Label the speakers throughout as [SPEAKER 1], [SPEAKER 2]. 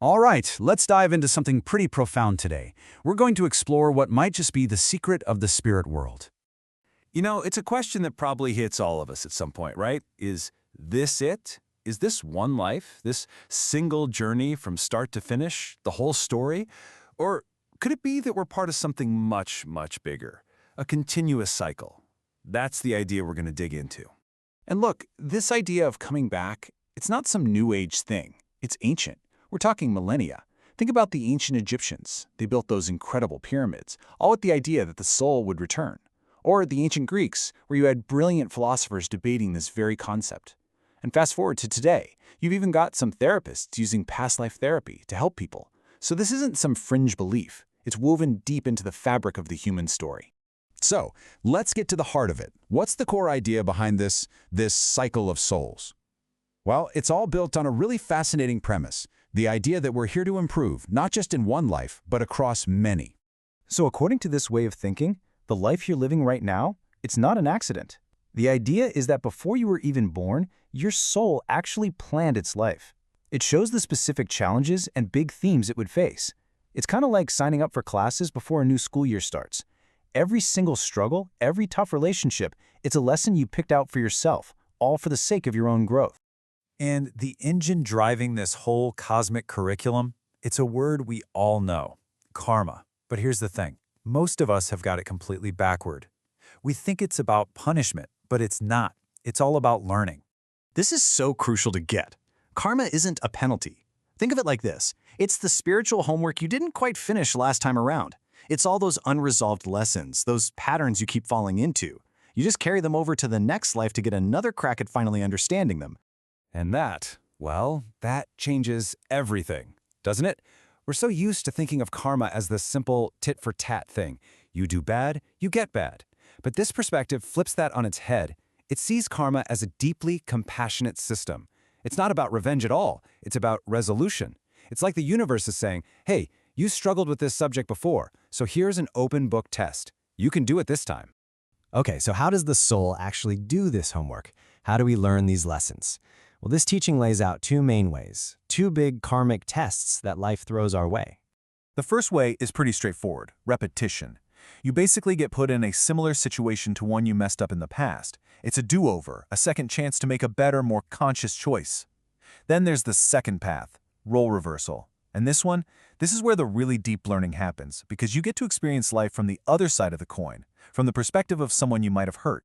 [SPEAKER 1] All right, let's dive into something pretty profound today. We're going to explore what might just be the secret of the spirit world.
[SPEAKER 2] You know, it's a question that probably hits all of us at some point, right? Is this it? Is this one life, this single journey from start to finish, the whole story? Or could it be that we're part of something much, much bigger, a continuous cycle? That's the idea we're going to dig into.
[SPEAKER 1] And look, this idea of coming back, it's not some new age thing. It's ancient. We're talking millennia. Think about the ancient Egyptians. They built those incredible pyramids, all with the idea that the soul would return. Or the ancient Greeks, where you had brilliant philosophers debating this very concept. And fast forward to today, you've even got some therapists using past life therapy to help people. So this isn't some fringe belief. It's woven deep into the fabric of the human story.
[SPEAKER 3] So, let's get to the heart of it. What's the core idea behind this cycle of souls? Well, it's all built on a really fascinating premise, the idea that we're here to improve, not just in one life, but across many.
[SPEAKER 4] So according to this way of thinking, the life you're living right now, it's not an accident. The idea is that before you were even born, your soul actually planned its life. It shows the specific challenges and big themes it would face. It's kind of like signing up for classes before a new school year starts. Every single struggle, every tough relationship, it's a lesson you picked out for yourself, all for the sake of your own growth.
[SPEAKER 2] And the engine driving this whole cosmic curriculum, it's a word we all know, karma. But here's the thing. Most of us have got it completely backward. We think it's about punishment, but it's not. It's all about learning.
[SPEAKER 5] This is so crucial to get. Karma isn't a penalty. Think of it like this. It's the spiritual homework you didn't quite finish last time around. It's all those unresolved lessons, those patterns you keep falling into. You just carry them over to the next life to get another crack at finally understanding them.
[SPEAKER 2] And that, well, that changes everything, doesn't it? We're so used to thinking of karma as this simple tit-for-tat thing. You do bad, you get bad. But this perspective flips that on its head. It sees karma as a deeply compassionate system. It's not about revenge at all. It's about resolution. It's like the universe is saying, hey, you struggled with this subject before, so here's an open book test. You can do it this time.
[SPEAKER 6] Okay, so how does the soul actually do this homework? How do we learn these lessons? Well, this teaching lays out two main ways, two big karmic tests that life throws our way.
[SPEAKER 7] The first way is pretty straightforward, repetition. You basically get put in a similar situation to one you messed up in the past. It's a do-over, a second chance to make a better, more conscious choice. Then there's the second path, role reversal. And this is where the really deep learning happens, because you get to experience life from the other side of the coin, from the perspective of someone you might have hurt.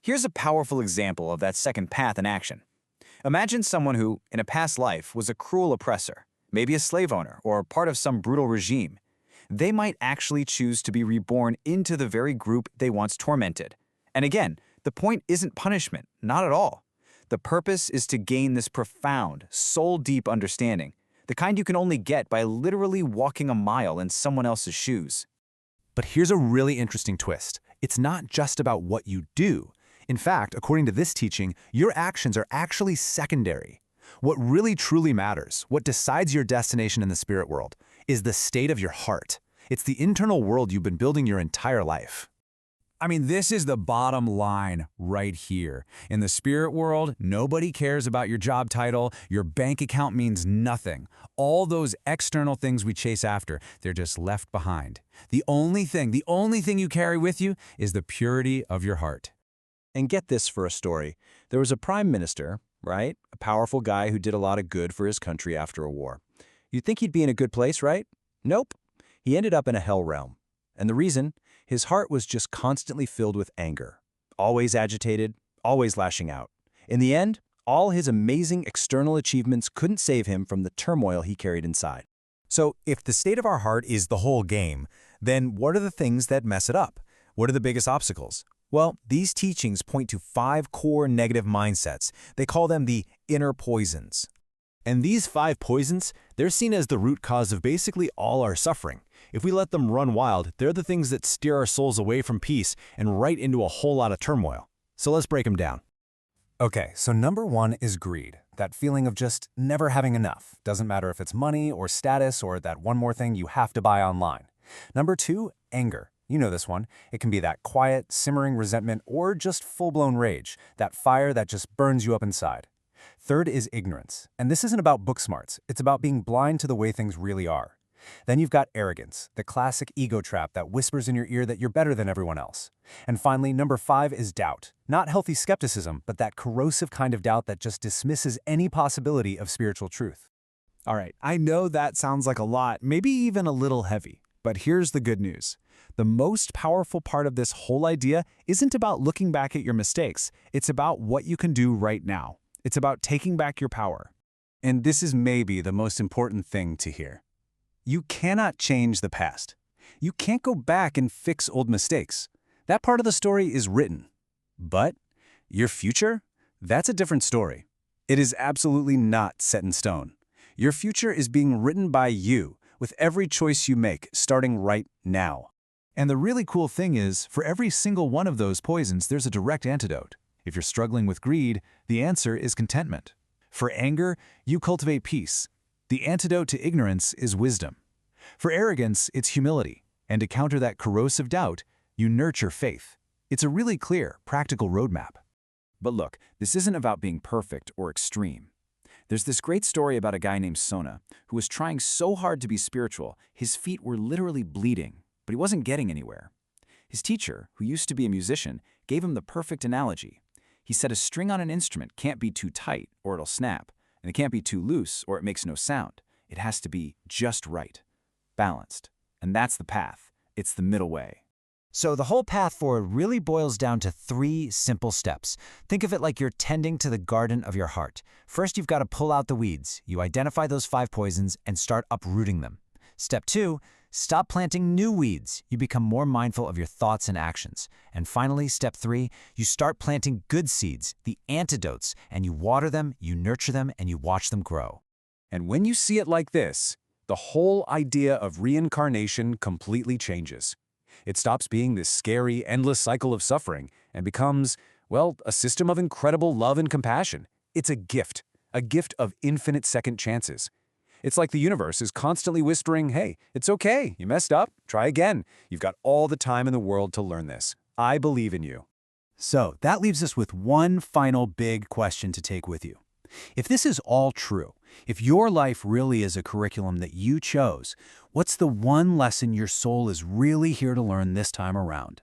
[SPEAKER 8] Here's a powerful example of that second path in action. Imagine someone who, in a past life, was a cruel oppressor, maybe a slave owner or part of some brutal regime. They might actually choose to be reborn into the very group they once tormented. And again, the point isn't punishment, not at all. The purpose is to gain this profound, soul-deep understanding, the kind you can only get by literally walking a mile in someone else's shoes.
[SPEAKER 1] But here's a really interesting twist. It's not just about what you do. In fact, according to this teaching, your actions are actually secondary. What really truly matters, what decides your destination in the spirit world, is the state of your heart. It's the internal world you've been building your entire life.
[SPEAKER 2] I mean, this is the bottom line right here. In the spirit world, nobody cares about your job title, your bank account means nothing. All those external things we chase after, they're just left behind. The only thing you carry with you is the purity of your heart.
[SPEAKER 4] And get this for a story. There was a prime minister, right? A powerful guy who did a lot of good for his country after a war. You'd think he'd be in a good place, right? Nope. He ended up in a hell realm. And the reason? His heart was just constantly filled with anger. Always agitated, always lashing out. In the end, all his amazing external achievements couldn't save him from the turmoil he carried inside.
[SPEAKER 9] So if the state of our heart is the whole game, then what are the things that mess it up? What are the biggest obstacles? Well, these teachings point to 5 core negative mindsets. They call them the inner poisons.
[SPEAKER 6] And these 5 poisons, they're seen as the root cause of basically all our suffering. If we let them run wild, they're the things that steer our souls away from peace and right into a whole lot of turmoil. So let's break them down.
[SPEAKER 9] Okay, so number 1 is greed. That feeling of just never having enough. Doesn't matter if it's money or status or that one more thing you have to buy online. Number 2, anger. You know this one. It can be that quiet, simmering resentment or just full-blown rage, that fire that just burns you up inside. Third is ignorance. And this isn't about book smarts. It's about being blind to the way things really are. Then you've got arrogance, the classic ego trap that whispers in your ear that you're better than everyone else. And finally, number 5 is doubt. Not healthy skepticism, but that corrosive kind of doubt that just dismisses any possibility of spiritual truth.
[SPEAKER 1] All right, I know that sounds like a lot, maybe even a little heavy. But here's the good news. The most powerful part of this whole idea isn't about looking back at your mistakes. It's about what you can do right now. It's about taking back your power. And this is maybe the most important thing to hear. You cannot change the past. You can't go back and fix old mistakes. That part of the story is written. But your future? That's a different story. It is absolutely not set in stone. Your future is being written by you, with every choice you make, starting right now. And the really cool thing is, for every single one of those poisons, there's a direct antidote. If you're struggling with greed, the answer is contentment. For anger, you cultivate peace. The antidote to ignorance is wisdom. For arrogance, it's humility. And to counter that corrosive doubt, you nurture faith. It's a really clear, practical roadmap. But look, this isn't about being perfect or extreme. There's this great story about a guy named Sona who was trying so hard to be spiritual, his feet were literally bleeding, but he wasn't getting anywhere. His teacher, who used to be a musician, gave him the perfect analogy. He said a string on an instrument can't be too tight or it'll snap, and it can't be too loose or it makes no sound. It has to be just right, balanced. And that's the path. It's the middle way.
[SPEAKER 2] So the whole path forward really boils down to 3 simple steps. Think of it like you're tending to the garden of your heart. First, you've got to pull out the weeds. You identify those 5 poisons and start uprooting them. Step 2, stop planting new weeds. You become more mindful of your thoughts and actions. And finally, step 3, you start planting good seeds, the antidotes, and you water them, you nurture them, and you watch them grow.
[SPEAKER 1] And when you see it like this, the whole idea of reincarnation completely changes. It stops being this scary, endless cycle of suffering and becomes, well, a system of incredible love and compassion. It's a gift of infinite second chances. It's like the universe is constantly whispering, hey, it's okay, you messed up, try again. You've got all the time in the world to learn this. I believe in you.
[SPEAKER 4] So that leaves us with one final big question to take with you. If this is all true, if your life really is a curriculum that you chose, what's the one lesson your soul is really here to learn this time around?